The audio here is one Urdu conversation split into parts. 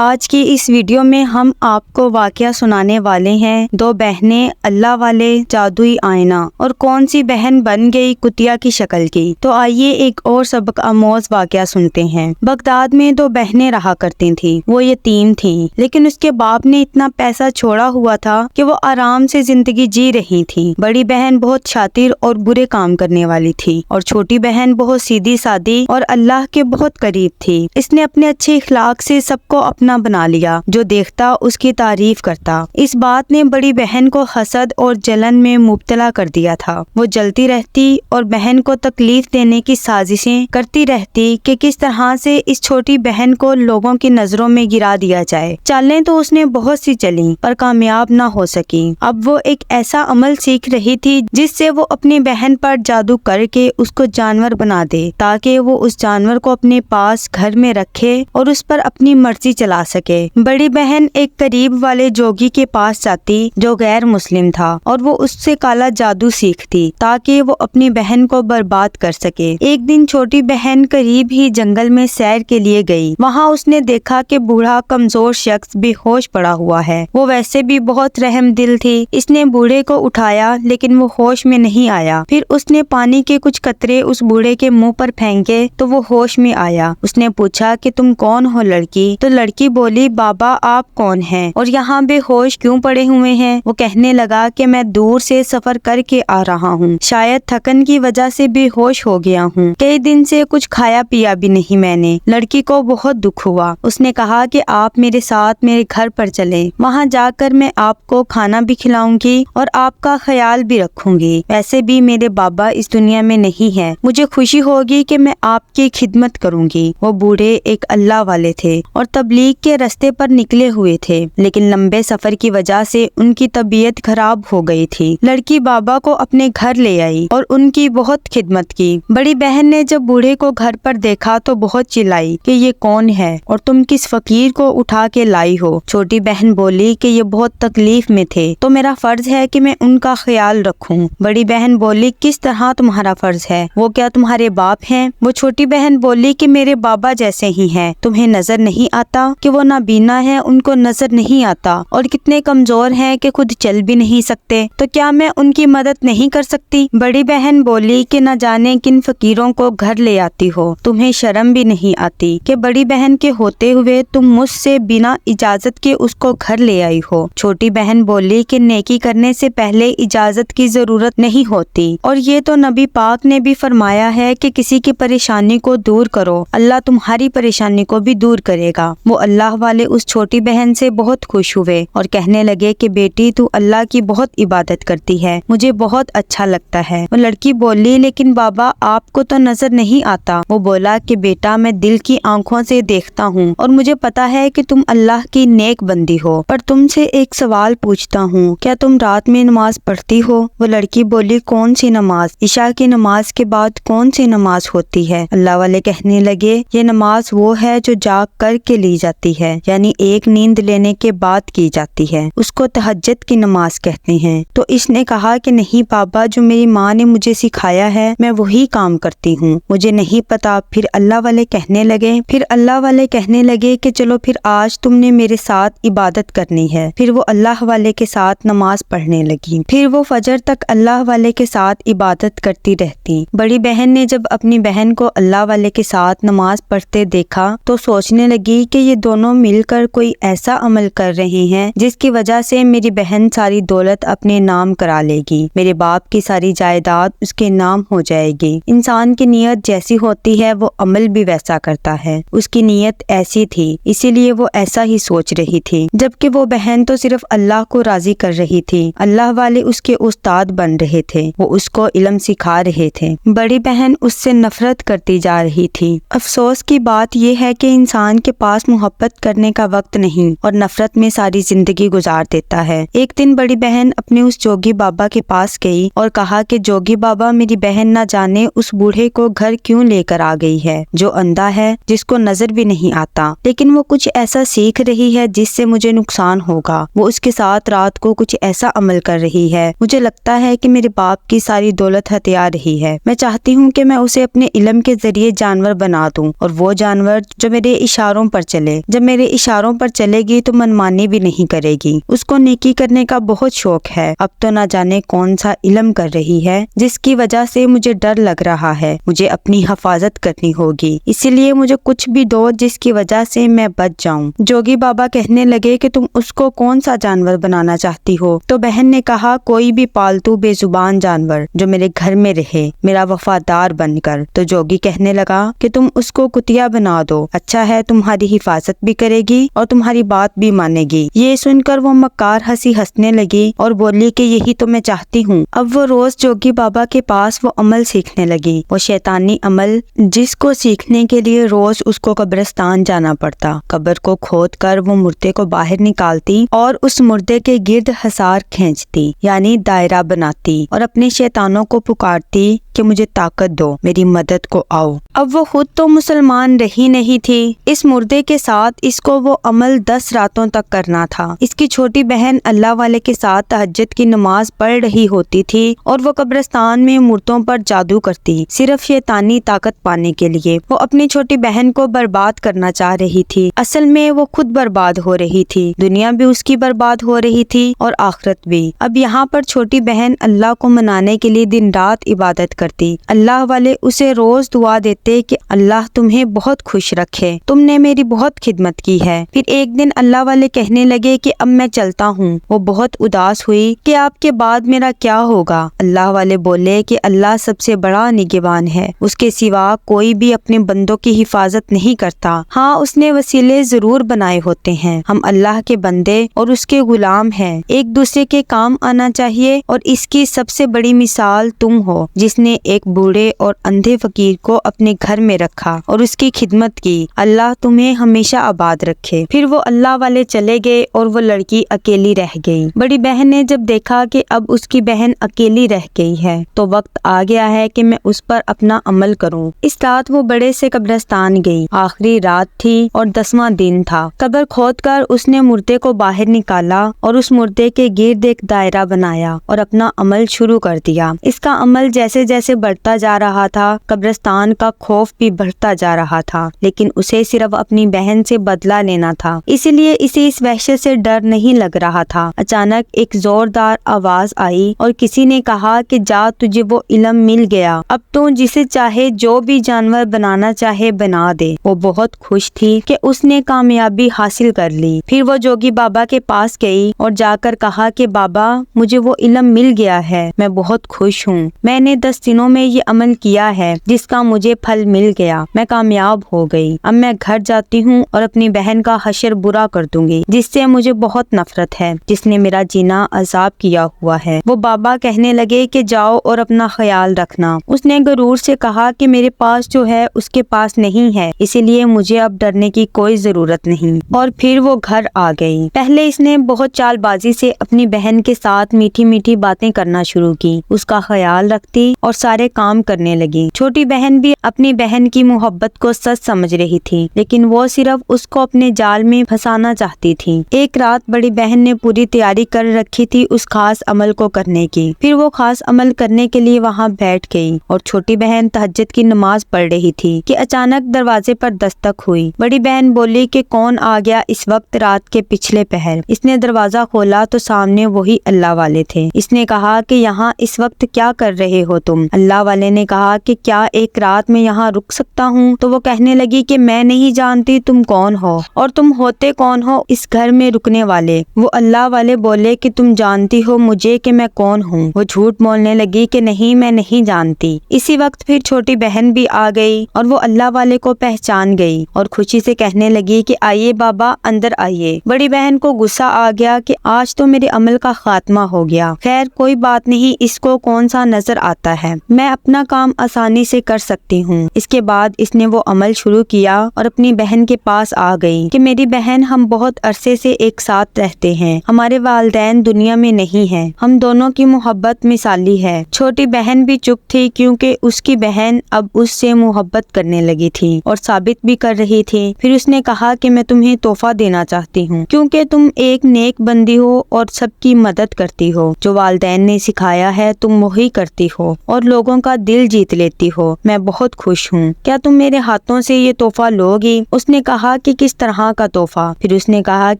آج کی اس ویڈیو میں ہم آپ کو واقعہ سنانے والے ہیں دو بہنیں اللہ والے جادوئی آئینہ اور کون سی بہن بن گئی کتیا کی شکل کی۔ تو آئیے ایک اور سبق آموز واقعہ سنتے ہیں۔ بغداد میں دو بہنیں رہا کرتی تھیں۔ وہ یتیم تھیں، لیکن اس کے باپ نے اتنا پیسہ چھوڑا ہوا تھا کہ وہ آرام سے زندگی جی رہی تھی۔ بڑی بہن بہت شاطر اور برے کام کرنے والی تھی اور چھوٹی بہن بہت سیدھی سادی اور اللہ کے بہت قریب تھی۔ اس نے اپنے اچھے اخلاق سے سب کو اپنا بنا لیا، جو دیکھتا اس کی تعریف کرتا۔ اس بات نے بڑی بہن کو حسد اور جلن میں مبتلا کر دیا تھا۔ وہ جلتی رہتی اور بہن کو تکلیف دینے کی سازشیں کرتی رہتی کہ کس طرح سے اس چھوٹی بہن کو لوگوں کی نظروں میں گرا دیا جائے۔ چالیں تو اس نے بہت سی چلیں پر کامیاب نہ ہو سکی۔ اب وہ ایک ایسا عمل سیکھ رہی تھی جس سے وہ اپنی بہن پر جادو کر کے اس کو جانور بنا دے، تاکہ وہ اس جانور کو اپنے پاس گھر میں رکھے اور اس پر اپنی مرضی چلا سکے۔ بڑی بہن ایک قریب والے جوگی کے پاس جاتی جو غیر مسلم تھا اور وہ اس سے کالا جادو سیکھتی تاکہ وہ اپنی بہن کو برباد کر سکے۔ ایک دن چھوٹی بہن قریب ہی جنگل میں سیر کے لیے گئی۔ وہاں اس نے دیکھا کہ بوڑھا کمزور شخص بے ہوش پڑا ہوا ہے۔ وہ ویسے بھی بہت رحم دل تھی۔ اس نے بوڑھے کو اٹھایا لیکن وہ ہوش میں نہیں آیا۔ پھر اس نے پانی کے کچھ قطرے اس بوڑھے کے منہ پر پھینکے تو وہ ہوش میں آیا۔ اس نے پوچھا کہ تم کون ہو لڑکی؟ تو لڑکی بولی، بابا آپ کون ہیں اور یہاں بے ہوش کیوں پڑے ہوئے ہیں؟ وہ کہنے لگا کہ میں دور سے سفر کر کے آ رہا ہوں، شاید تھکن کی وجہ سے بے ہوش ہو گیا ہوں، کئی دن سے کچھ کھایا پیا بھی نہیں میں نے۔ لڑکی کو بہت دکھ ہوا۔ اس نے کہا کہ آپ میرے ساتھ میرے گھر پر چلیں، وہاں جا کر میں آپ کو کھانا بھی کھلاؤں گی اور آپ کا خیال بھی رکھوں گی۔ ویسے بھی میرے بابا اس دنیا میں نہیں ہے، مجھے خوشی ہوگی کہ میں آپ کی خدمت کروں گی۔ وہ بوڑھے ایک اللہ والے تھے اور تبلیغ کے راستے پر نکلے ہوئے تھے، لیکن لمبے سفر کی وجہ سے ان کی طبیعت خراب ہو گئی تھی۔ لڑکی بابا کو اپنے گھر لے آئی اور ان کی بہت خدمت کی۔ بڑی بہن نے جب بوڑھے کو گھر پر دیکھا تو بہت چلائی کہ یہ کون ہے اور تم کس فقیر کو اٹھا کے لائی ہو؟ چھوٹی بہن بولی کہ یہ بہت تکلیف میں تھے تو میرا فرض ہے کہ میں ان کا خیال رکھوں۔ بڑی بہن بولی، کس طرح تمہارا فرض ہے؟ وہ کیا تمہارے باپ ہیں؟ وہ چھوٹی بہن بولی کہ میرے بابا جیسے ہی ہیں، تمہیں نظر نہیں آتا کہ وہ نابینا ہے، ان کو نظر نہیں آتا اور کتنے کمزور ہیں کہ خود چل بھی نہیں سکتے، تو کیا میں ان کی مدد نہیں کر سکتی؟ بڑی بہن بولی کہ نہ جانے کن فقیروں کو گھر لے آتی ہو، تمہیں شرم بھی نہیں آتی کہ بڑی بہن کے ہوتے ہوئے تم مجھ سے بنا اجازت کے اس کو گھر لے آئی ہو۔ چھوٹی بہن بولی کہ نیکی کرنے سے پہلے اجازت کی ضرورت نہیں ہوتی، اور یہ تو نبی پاک نے بھی فرمایا ہے کہ کسی کی پریشانی کو دور کرو، اللہ تمہاری پریشانی کو بھی دور کرے گا۔ وہ اللہ والے اس چھوٹی بہن سے بہت خوش ہوئے اور کہنے لگے کہ بیٹی تو اللہ کی بہت عبادت کرتی ہے، مجھے بہت اچھا لگتا ہے۔ وہ لڑکی بولی، لیکن بابا آپ کو تو نظر نہیں آتا۔ وہ بولا کہ بیٹا میں دل کی آنکھوں سے دیکھتا ہوں اور مجھے پتا ہے کہ تم اللہ کی نیک بندی ہو، پر تم سے ایک سوال پوچھتا ہوں، کیا تم رات میں نماز پڑھتی ہو؟ وہ لڑکی بولی، کون سی نماز؟ عشاء کی نماز کے بعد کون سی نماز ہوتی ہے؟ اللہ والے کہنے لگے، یہ نماز وہ ہے جو جاگ کر کے لی جاتی ہے، یعنی ایک نیند لینے کے بعد کی جاتی ہے، اس کو تہجد کی نماز کہتے ہیں۔ تو اس نے کہا کہ نہیں بابا، جو میری ماں نے مجھے سکھایا ہے میں وہی کام کرتی ہوں، مجھے نہیں پتا۔ پھر اللہ والے کہنے لگے کہ چلو پھر آج تم نے میرے ساتھ عبادت کرنی ہے۔ پھر وہ اللہ والے کے ساتھ نماز پڑھنے لگی۔ پھر وہ فجر تک اللہ والے کے ساتھ عبادت کرتی رہتی۔ بڑی بہن نے جب اپنی بہن کو اللہ والے کے ساتھ نماز پڑھتے دیکھا تو سوچنے لگی کہ یہ دونوں مل کر کوئی ایسا عمل کر رہے ہیں جس کی وجہ سے میری بہن ساری دولت اپنے نام کرا لے گی، میرے باپ کی ساری جائیداد اس کے نام ہو جائے گی۔ انسان کی نیت جیسی ہوتی ہے وہ عمل بھی ویسا کرتا ہے۔ اس کی نیت ایسی تھی، اسی لیے وہ ایسا ہی سوچ رہی تھی، جبکہ وہ بہن تو صرف اللہ کو راضی کر رہی تھی۔ اللہ والے اس کے استاد بن رہے تھے، وہ اس کو علم سکھا رہے تھے۔ بڑی بہن اس سے نفرت کرتی جا رہی تھی۔ افسوس کی بات یہ ہے کہ انسان کے پاس محبت کرنے کا وقت نہیں اور نفرت میں ساری زندگی گزار دیتا ہے۔ ایک دن بڑی بہن اپنے اس جوگی بابا کے پاس گئی اور کہا کہ جوگی بابا، میری بہن نہ جانے اس بوڑھے کو گھر کیوں لے کر آ گئی ہے جو اندھا ہے، جس کو نظر بھی نہیں آتا، لیکن وہ کچھ ایسا سیکھ رہی ہے جس سے مجھے نقصان ہوگا۔ وہ اس کے ساتھ رات کو کچھ ایسا عمل کر رہی ہے، مجھے لگتا ہے کہ میرے باپ کی ساری دولت ہتھیا رہی ہے۔ میں چاہتی ہوں کہ میں اسے اپنے علم کے ذریعے جانور بنا دوں اور وہ جانور جو میرے اشاروں پر چلے۔ جب میرے اشاروں پر چلے گی تو منمانی بھی نہیں کرے گی۔ اس کو نیکی کرنے کا بہت شوق ہے۔ اب تو نہ جانے کون سا علم کر رہی ہے جس کی وجہ سے مجھے ڈر لگ رہا ہے۔ مجھے اپنی حفاظت کرنی ہوگی، اسی لیے مجھے کچھ بھی دو جس کی وجہ سے میں بچ جاؤں۔ جوگی بابا کہنے لگے کہ تم اس کو کون سا جانور بنانا چاہتی ہو؟ تو بہن نے کہا کوئی بھی پالتو بے زبان جانور جو میرے گھر میں رہے، میرا وفادار بن کر۔ تو جوگی کہنے لگا کہ تم اس کو کتیا بنا دو، اچھا ہے، تمہاری حفاظت بھی کرے گی اور تمہاری بات بھی مانے گی۔ یہ سن کر وہ مکار ہنسنے لگی اور بولی کہ یہی تو میں چاہتی ہوں۔ اب وہ روز جوگی بابا کے پاس وہ عمل سیکھنے لگی، وہ شیطانی عمل جس کو سیکھنے کے لیے روز اس کو قبرستان جانا پڑتا۔ قبر کو کھود کر وہ مردے کو باہر نکالتی اور اس مردے کے گرد حصار کھینچتی، یعنی دائرہ بناتی، اور اپنے شیطانوں کو پکارتی کہ مجھے طاقت دو، میری مدد کو آؤ۔ اب وہ خود تو مسلمان رہی نہیں تھی، اس مردے کے ساتھ اس کو وہ عمل 10 راتوں تک کرنا تھا۔ اس کی چھوٹی بہن اللہ والے کے ساتھ تہجد کی نماز پڑھ رہی ہوتی تھی اور وہ قبرستان میں مردوں پر جادو کرتی، صرف شیطانی طاقت پانے کے لیے۔ وہ اپنی چھوٹی بہن کو برباد کرنا چاہ رہی تھی، اصل میں وہ خود برباد ہو رہی تھی، دنیا بھی اس کی برباد ہو رہی تھی اور آخرت بھی۔ اب یہاں پر چھوٹی بہن اللہ کو منانے کے لیے دن رات عبادت کرتی۔ اللہ والے اسے روز دعا دیتے کہ اللہ تمہیں بہت خوش رکھے، تم نے میری بہت خدمت کی ہے۔ پھر ایک دن اللہ والے کہنے لگے کہ اب میں چلتا ہوں۔ وہ بہت اداس ہوئی کہ آپ کے بعد میرا کیا ہوگا؟ اللہ والے بولے کہ اللہ سب سے بڑا نگہبان ہے، اس کے سوا کوئی بھی اپنے بندوں کی حفاظت نہیں کرتا۔ ہاں، اس نے وسیلے ضرور بنائے ہوتے ہیں، ہم اللہ کے بندے اور اس کے غلام ہیں، ایک دوسرے کے کام آنا چاہیے، اور اس کی سب سے بڑی مثال تم ہو جس نے ایک بوڑھے اور اندھے فقیر کو اپنے گھر میں رکھا اور اس کی خدمت کی۔ اللہ تمہیں ہمیشہ آباد رکھے۔ پھر وہ اللہ والے چلے گئے اور وہ لڑکی اکیلی رہ گئی۔ بڑی بہن نے جب دیکھا کہ اب اس کی بہن اکیلی رہ گئی ہے تو وقت آ گیا ہے کہ میں اس پر اپنا عمل کروں۔ اس رات وہ بڑے سے قبرستان گئی، آخری رات تھی اور 10واں دن تھا۔ قبر کھود کر اس نے مردے کو باہر نکالا اور اس مردے کے گرد ایک دائرہ بنایا اور اپنا عمل شروع کر دیا۔ اس کا عمل جیسے جیسے بڑھتا جا رہا تھا، قبرستان کا خوف بھی بڑھتا جا رہا تھا، لیکن اسے صرف اپنی بہن سے بدلہ لینا تھا، اسی لیے اسے اس وحشت سے ڈر نہیں لگ رہا تھا۔ اچانک ایک زوردار آواز آئی اور کسی نے کہا کہ جا، تجھے وہ علم مل گیا، اب تو جسے چاہے جو بھی جانور بنانا چاہے بنا دے۔ وہ بہت خوش تھی کہ اس نے کامیابی حاصل کر لی۔ پھر وہ جوگی بابا کے پاس گئی اور جا کر کہا کہ بابا، مجھے وہ علم مل گیا ہے، میں بہت خوش ہوں، میں نے 10 دنوں میں یہ عمل کیا ہے جس کا مجھے پھل مل گیا، میں کامیاب ہو گئی۔ اب میں گھر جاتی ہوں اور اپنی بہن کا حشر برا کر دوں گی جس سے مجھے بہت نفرت ہے، جس نے میرا جینا عذاب کیا ہوا ہے۔ وہ بابا کہنے لگے کہ جاؤ اور اپنا خیال رکھنا۔ اس نے غرور سے کہا کہ میرے پاس جو ہے اس کے پاس نہیں ہے، اسی لیے مجھے اب ڈرنے کی کوئی ضرورت نہیں۔ اور پھر وہ گھر آ گئی۔ پہلے اس نے بہت چال بازی سے اپنی بہن کے ساتھ میٹھی میٹھی باتیں کرنا شروع کی، اس کا خیال رکھتی اور سارے کام کرنے لگی۔ چھوٹی بہن بھی اپنی بہن کی محبت کو سچ سمجھ رہی تھی، لیکن وہ صرف اس کو اپنے جال میں پھنسانا چاہتی تھی۔ ایک رات بڑی بہن نے پوری تیاری کر رکھی تھی اس خاص عمل کو کرنے کی۔ پھر وہ خاص عمل کرنے کے لیے وہاں بیٹھ گئی اور چھوٹی بہن تہجد کی نماز پڑھ رہی تھی کہ اچانک دروازے پر دستک ہوئی۔ بڑی بہن بولی کہ کون آ گیا اس وقت رات کے پچھلے پہر؟ اس نے دروازہ کھولا تو سامنے وہی اللہ والے تھے۔ اس نے کہا کہ یہاں اس وقت کیا کر رہے ہو تم؟ اللہ والے نے کہا کہ کیا ایک رات میں یہاں رک سکتا ہوں؟ تو وہ کہنے لگی کہ میں نہیں جانتی تم کون ہو اور تم ہوتے کون ہو اس گھر میں رکنے والے؟ وہ اللہ والے بولے کہ تم جانتی ہو مجھے کہ میں کون ہوں؟ وہ جھوٹ بولنے لگی کہ نہیں، میں نہیں جانتی۔ اسی وقت پھر چھوٹی بہن بھی آ گئی اور وہ اللہ والے کو پہچان گئی اور خوشی سے کہنے لگی کہ آئیے بابا، اندر آئیے۔ بڑی بہن کو غصہ آ گیا کہ آج تو میرے عمل کا خاتمہ ہو گیا۔ خیر کوئی بات نہیں، اس کو کون سا نظر آتا ہے، میں اپنا کام آسانی سے کر سکتی ہوں۔ اس کے بعد اس نے وہ عمل شروع کیا اور اپنی بہن کے پاس آ گئی کہ میری بہن، ہم بہت عرصے سے ایک ساتھ رہتے ہیں، ہمارے والدین دنیا میں نہیں ہیں، ہم دونوں کی محبت مثالی ہے۔ چھوٹی بہن بھی چپ تھی کیونکہ اس کی بہن اب اس سے محبت کرنے لگی تھی اور ثابت بھی کر رہی تھی۔ پھر اس نے کہا کہ میں تمہیں تحفہ دینا چاہتی ہوں کیونکہ تم ایک نیک بندی ہو اور سب کی مدد کرتی ہو، جو والدین نے سکھایا ہے تم وہی کرتی ہو اور لوگوں کا دل جیت لیتی ہو، میں بہت خوش ہوں، کیا تم میرے ہاتھوں سے یہ تحفہ لوگی؟ اس نے کہا کہ کس طرح کا تحفہ؟ پھر اس نے کہا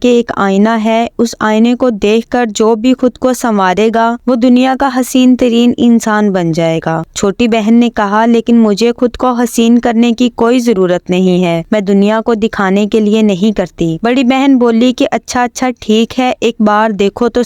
کہ ایک آئینہ ہے، اس آئینے کو دیکھ کر جو بھی خود کو سنوارے گا وہ دنیا کا حسین ترین انسان بن جائے گا۔ چھوٹی بہن نے کہا لیکن مجھے خود کو حسین کرنے کی کوئی ضرورت نہیں ہے، میں دنیا کو دکھانے کے لیے نہیں کرتی۔ بڑی بہن بولی کہ اچھا ٹھیک ہے، ایک بار دیکھو تو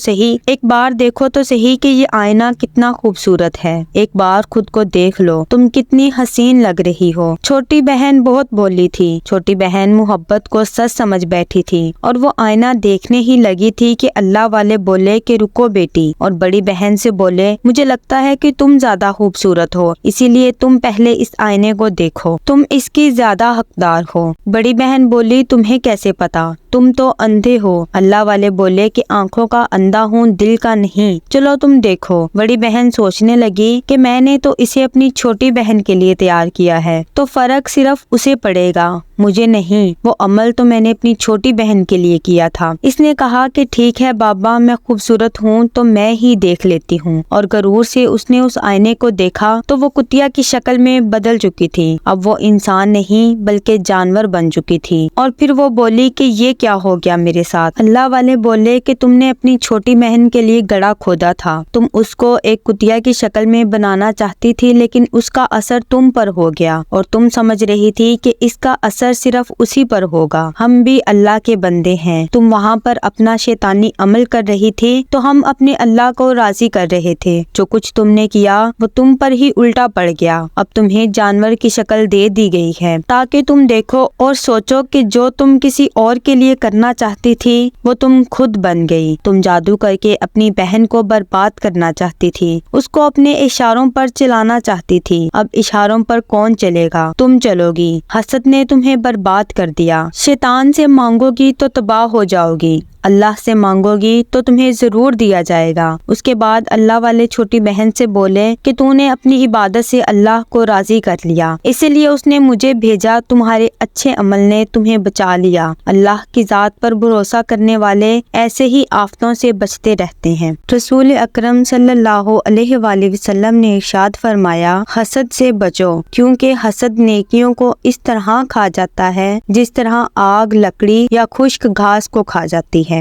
صحیح کہ یہ آئینہ کتنا خوبصورت ہے، ایک بار خود کو دیکھ لو، تم کتنی حسین لگ رہی ہو۔ چھوٹی بہن بہت بولی تھی، چھوٹی بہن محبت کو سچ سمجھ بیٹھی تھی اور وہ آئینہ دیکھنے ہی لگی تھی کہ اللہ والے بولے کہ رکو بیٹی، اور بڑی بہن سے بولے مجھے لگتا ہے کہ تم زیادہ خوبصورت ہو، اسی لیے تم پہلے اس آئینے کو دیکھو، تم اس کی زیادہ حقدار ہو۔ بڑی بہن بولی تمہیں کیسے پتا؟ تم تو اندھے ہو۔ اللہ والے بولے کہ آنکھوں کا اندھا ہوں، دل کا نہیں، چلو تم دیکھو۔ بڑی بہن سوچنے لگی کہ میں نے تو اسے اپنی چھوٹی بہن کے لیے تیار کیا ہے، تو فرق صرف اسے پڑے گا، مجھے نہیں، وہ عمل تو میں نے اپنی چھوٹی بہن کے لیے کیا تھا۔ اس نے کہا کہ ٹھیک ہے بابا، میں خوبصورت ہوں تو میں ہی دیکھ لیتی ہوں، اور غرور سے اس نے اس آئینے کو دیکھا تو وہ کتیا کی شکل میں بدل چکی تھی، اب وہ انسان نہیں بلکہ جانور بن چکی تھی۔ اور پھر وہ بولی کہ یہ کیا ہو گیا میرے ساتھ؟ اللہ والے بولے کہ تم نے اپنی چھوٹی بہن کے لیے گڑھا کھودا تھا، تم اس کو ایک کتیا کی شکل میں بنانا چاہتی تھی لیکن اس کا اثر تم پر ہو گیا، اور تم سمجھ رہی تھی کہ اس کا اثر صرف اسی پر ہوگا۔ ہم بھی اللہ کے بندے ہیں، تم وہاں پر اپنا شیطانی عمل کر رہی تھی تو ہم اپنے اللہ کو راضی کر رہے تھے، جو کچھ تم نے کیا وہ تم پر ہی الٹا پڑ گیا، اب تمہیں جانور کی شکل دے دی گئی ہے تاکہ تم دیکھو اور سوچو کہ جو تم کسی اور کے لیے کرنا چاہتی تھی وہ تم خود بن گئی۔ تم جادو کر کے اپنی بہن کو برباد کرنا چاہتی تھی، اس کو اپنے اشاروں پر چلانا چاہتی تھی، اب اشاروں پر کون چلے گا؟ تم چلو گی۔ حسد نے تمہیں برباد کر دیا، شیطان سے مانگو گی تو تباہ ہو جاؤ گی، اللہ سے مانگو گی تو تمہیں ضرور دیا جائے گا۔ اس کے بعد اللہ والے چھوٹی بہن سے بولے کہ تو نے اپنی عبادت سے اللہ کو راضی کر لیا، اسی لیے اس نے مجھے بھیجا، تمہارے اچھے عمل نے تمہیں بچا لیا۔ اللہ کی ذات پر بھروسہ کرنے والے ایسے ہی آفتوں سے بچتے رہتے ہیں۔ رسول اکرم صلی اللہ علیہ وآلہ وسلم نے ارشاد فرمایا، حسد سے بچو، کیونکہ حسد نیکیوں کو اس طرح کھا جاتا ہے جس طرح آگ لکڑی یا خشک گھاس کو کھا جاتی ہے۔